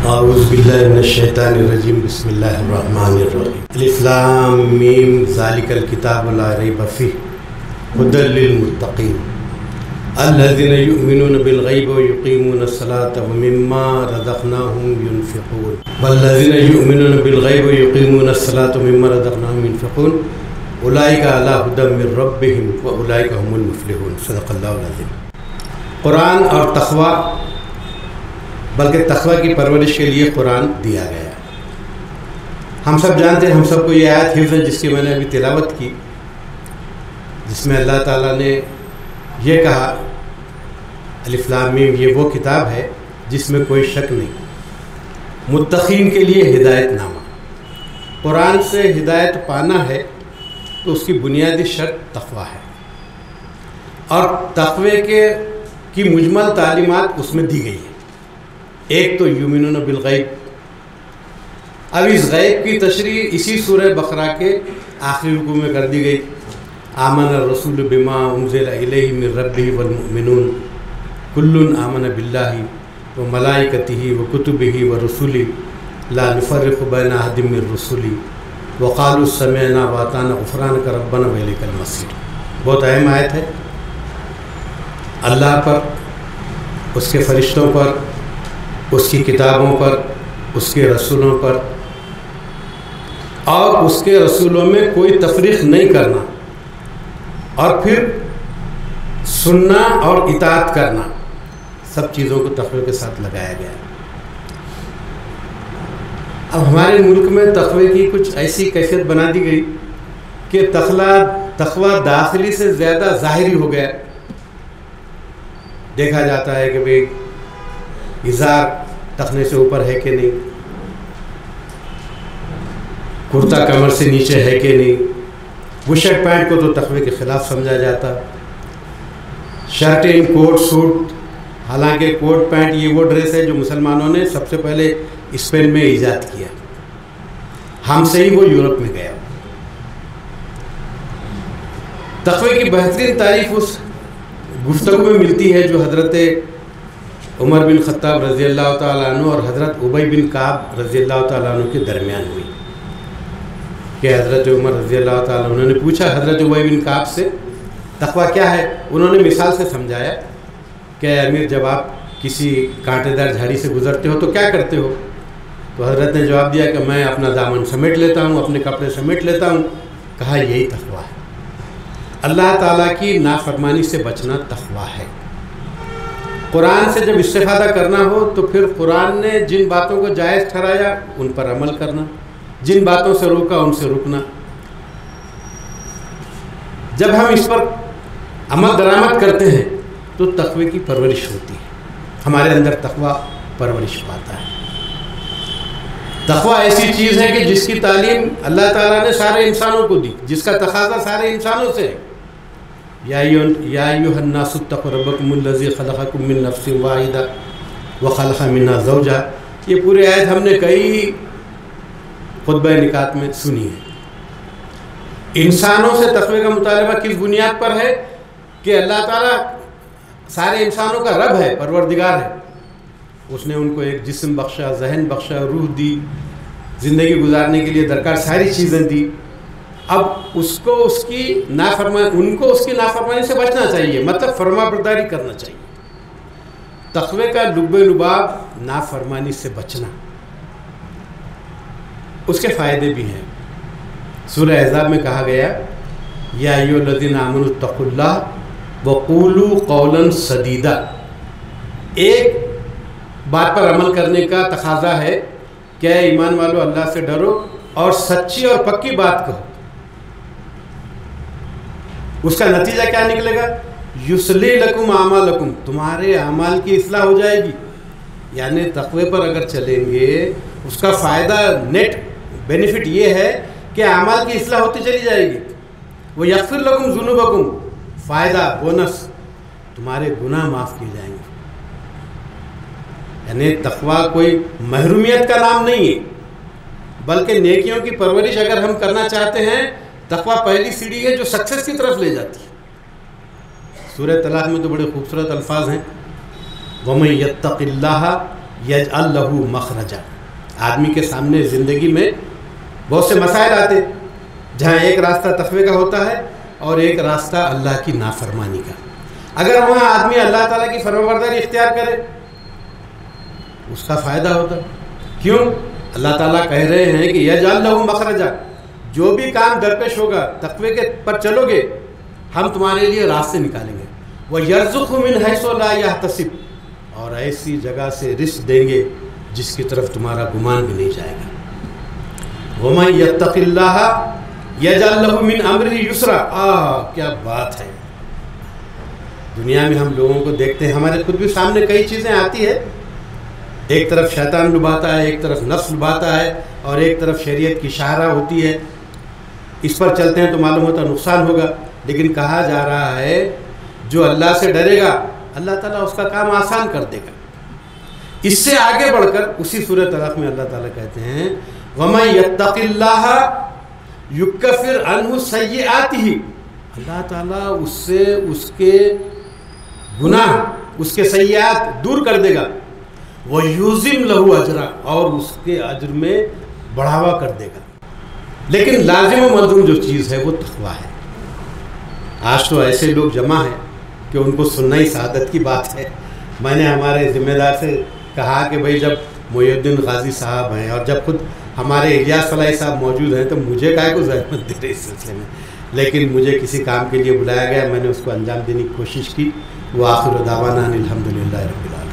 اعوذ باللہ من الشیطان الرجیم بسم اللہ الرحمن الرحیم الف لام میم ذالک الکتاب لا ریب فیہ ھدی للمتقین الذین یؤمنون بالغیب ویقیمون الصلاة ومما رزقناہم ینفقون والذین یؤمنون بالغیب ویقیمون الصلاة ومما رزقناہم ینفقون اولئک علی ھدی من ربہم واولئک هم المفلحون صدق اللہ العظیم۔ قرآن اور تقویٰ، بلکہ تقویٰ کی پرورش کے لیے قرآن دیا گیا۔ ہم سب جانتے ہیں، ہم سب کو یہ آیت حفظ ہے جس کی میں نے ابھی تلاوت کی، جس میں اللہ تعالیٰ نے یہ کہا الف لام میم یہ وہ کتاب ہے جس میں کوئی شک نہیں، متقین کے لیے ہدایت نامہ۔ قرآن سے ہدایت پانا ہے تو اس کی بنیادی شرط تقویٰ ہے، اور تقوی کی مجمل تعلیمات اس میں دی گئی ہے۔ ایک تو یؤمنون بالغیب، اب اس غیب کی تشریح اسی سورہ بقرہ کے آخری رکوع میں کر دی گئی۔ آمن الرسول بما انزل الیہ من ربہ والمؤمنون کل آمن باللہ وملائکتہ وکتبہ ورسلہ لا نفرق بین احد من رسلہ وقالوا سمعنا واطعنا غفرانک ربنا والیک المصیر۔ بہت اہم آیت ہے۔ اللہ پر، اس کے فرشتوں پر، اس کی کتابوں پر، اس کے رسولوں پر، اور اس کے رسولوں میں کوئی تفریق نہیں کرنا، اور پھر سننا اور اطاعت کرنا، سب چیزوں کو تقوی کے ساتھ لگایا گیا ہے۔ اب ہمارے ملک میں تقوی کی کچھ ایسی کیفیت بنا دی گئی کہ تقوی داخلی سے زیادہ ظاہری ہو گیا۔ دیکھا جاتا ہے کہ بھئی ازار ٹخنے سے اوپر ہے کہ نہیں، کرتا کمر سے نیچے ہے کہ نہیں، بشرٹ پینٹ کو تو تقوی کے خلاف سمجھا جاتا، شرٹیں، کوٹ سوٹ، حالانکہ کوٹ پینٹ یہ وہ ڈریس ہے جو مسلمانوں نے سب سے پہلے اسپین میں ایجاد کیا، ہم سے ہی وہ یورپ میں گیا۔ تقوی کی بہترین تعریف اس گفتگو میں ملتی ہے جو حضرت عمر بن خطاب رضی اللہ تعالیٰ عنہ اور حضرت ابی بن کعب رضی اللہ تعالیٰ عنہ کے درمیان ہوئی، کہ حضرت عمر رضی اللہ تعالیٰ عنہ نے پوچھا حضرت ابی بن کعب سے تقویٰ کیا ہے۔ انہوں نے مثال سے سمجھایا کہ امیر جب آپ کسی کانٹے دار جھاڑی سے گزرتے ہو تو کیا کرتے ہو؟ تو حضرت نے جواب دیا کہ میں اپنا دامن سمیٹ لیتا ہوں، اپنے کپڑے سمیٹ لیتا ہوں۔ کہا یہی تقویٰ ہے، اللہ تعالیٰ کی نافرمانی سے بچنا تقویٰ ہے۔ قرآن سے جب استفادہ کرنا ہو تو پھر قرآن نے جن باتوں کو جائز ٹھہرایا ان پر عمل کرنا، جن باتوں سے روکا ان سے رکنا۔ جب ہم اس پر عمل درآمد کرتے ہیں تو تقوی کی پرورش ہوتی ہے، ہمارے اندر تقوی پرورش پاتا ہے۔ تقوی ایسی چیز ہے کہ جس کی تعلیم اللہ تعالیٰ نے سارے انسانوں کو دی، جس کا تقاضا سارے انسانوں سے ہے۔ یا ایھا الناس اتقوا ربکم الذی خلقکم من نفس واحدہ وخلق منہا زوجہا۔ یہ پورے آیت ہم نے کئی خطبہ نکات میں سنی ہے۔ انسانوں سے تقوی کا مطالبہ کس بنیاد پر ہے؟ کہ اللہ تعالیٰ سارے انسانوں کا رب ہے، پروردگار ہے، اس نے ان کو ایک جسم بخشا، ذہن بخشا، روح دی، زندگی گزارنے کے لیے درکار ساری چیزیں دی۔ اب ان کو اس کی نافرمانی سے بچنا چاہیے، مطلب فرما برداری کرنا چاہیے۔ تقوی کا لب لباب نافرمانی سے بچنا، اس کے فائدے بھی ہیں۔ سورہ احزاب میں کہا گیا یا ایھا الذین آمنوا اتقوا اللہ وقولوا قولا سدیدا۔ ایک بات پر عمل کرنے کا تقاضا ہے کہ اے ایمان والو اللہ سے ڈرو اور سچی اور پکی بات کہو۔ اس کا نتیجہ کیا نکلے گا؟ یصلح لکم اعمالکم، تمہارے اعمال کی اصلاح ہو جائے گی۔ یعنی تقوی پر اگر چلیں گے اس کا فائدہ، نیٹ بینیفٹ یہ ہے کہ اعمال کی اصلاح ہوتی چلی جائے گی۔ ویغفر لکم ذنوبکم، فائدہ، بونس، تمہارے گناہ معاف کیے جائیں گے۔ یعنی تقوی کوئی محرومیت کا نام نہیں ہے، بلکہ نیکیوں کی پرورش اگر ہم کرنا چاہتے ہیں، تقوی پہلی سیڑھی ہے جو سکسیس کی طرف لے جاتی ہے۔ سورہ طلاق میں تو بڑے خوبصورت الفاظ ہیں، وَمَن يَتَّقِ اللَّهَ یجعل لہ مخرجا. آدمی کے سامنے زندگی میں بہت سے مسائل آتے جہاں ایک راستہ تقوی کا ہوتا ہے اور ایک راستہ اللہ کی نافرمانی کا. اگر وہاں آدمی اللہ تعالیٰ کی فرمانبرداری اختیار کرے اس کا فائدہ ہوتا. کیوں؟ اللہ تعالیٰ کہہ رہے ہیں کہ یجعل لہ مخرجا، جو بھی کام درپیش ہوگا تقوی کے پر چلو گے ہم تمہارے لیے راستے نکالیں گے. وَيَرْزُقْهُ مِنْ حَيْثُ لَا يَحْتَسِبُ، اور ایسی جگہ سے رزق دیں گے جس کی طرف تمہارا گمان بھی نہیں جائے گا. وَمَنْ يَتَّقِ اللَّهَ يَجْعَلْ لَهُ مِنْ أَمْرِهِ يُسْرًا. کیا بات ہے. دنیا میں ہم لوگوں کو دیکھتے ہیں، ہمارے خود بھی سامنے کئی چیزیں آتی ہے. ایک طرف شیطان لبھاتا ہے، ایک طرف نفس لبھاتا ہے، اور ایک طرف شریعت کی شاہراہ ہوتی ہے. اس پر چلتے ہیں تو معلوم ہوتا نقصان ہوگا. لیکن کہا جا رہا ہے جو اللہ سے ڈرے گا اللہ تعالیٰ اس کا کام آسان کر دے گا. اس سے آگے بڑھ کر اسی سورۃ طلاق میں اللہ تعالیٰ کہتے ہیں وَمَن يَتَّقِ اللَّهَ يُكَفِّرْ عَنْهُ سَيِّئَاتِهِ، اللہ تعالیٰ اس سے اس کے گناہ، اس کے سیئات دور کر دے گا. وَيُعْظِمْ لَهُ أَجْرًا، اور اس کے اجر میں بڑھاوا کر دے گا. لیکن لازم و ملزوم جو چیز ہے وہ تقویٰ ہے. آج تو ایسے لوگ جمع ہیں کہ ان کو سننا ہی سعادت کی بات ہے. میں نے ہمارے ذمہ دار سے کہا کہ بھئی جب محی الدین غازی صاحب ہیں اور جب خود ہمارے الیاس فلاحی صاحب موجود ہیں تو مجھے کائے کو زحمت دے رہے اس سلسلے میں. لیکن مجھے کسی کام کے لیے بلایا گیا، میں نے اس کو انجام دینے کی کوشش کی. وآخر دعوانا الحمدللہ رب العالمین.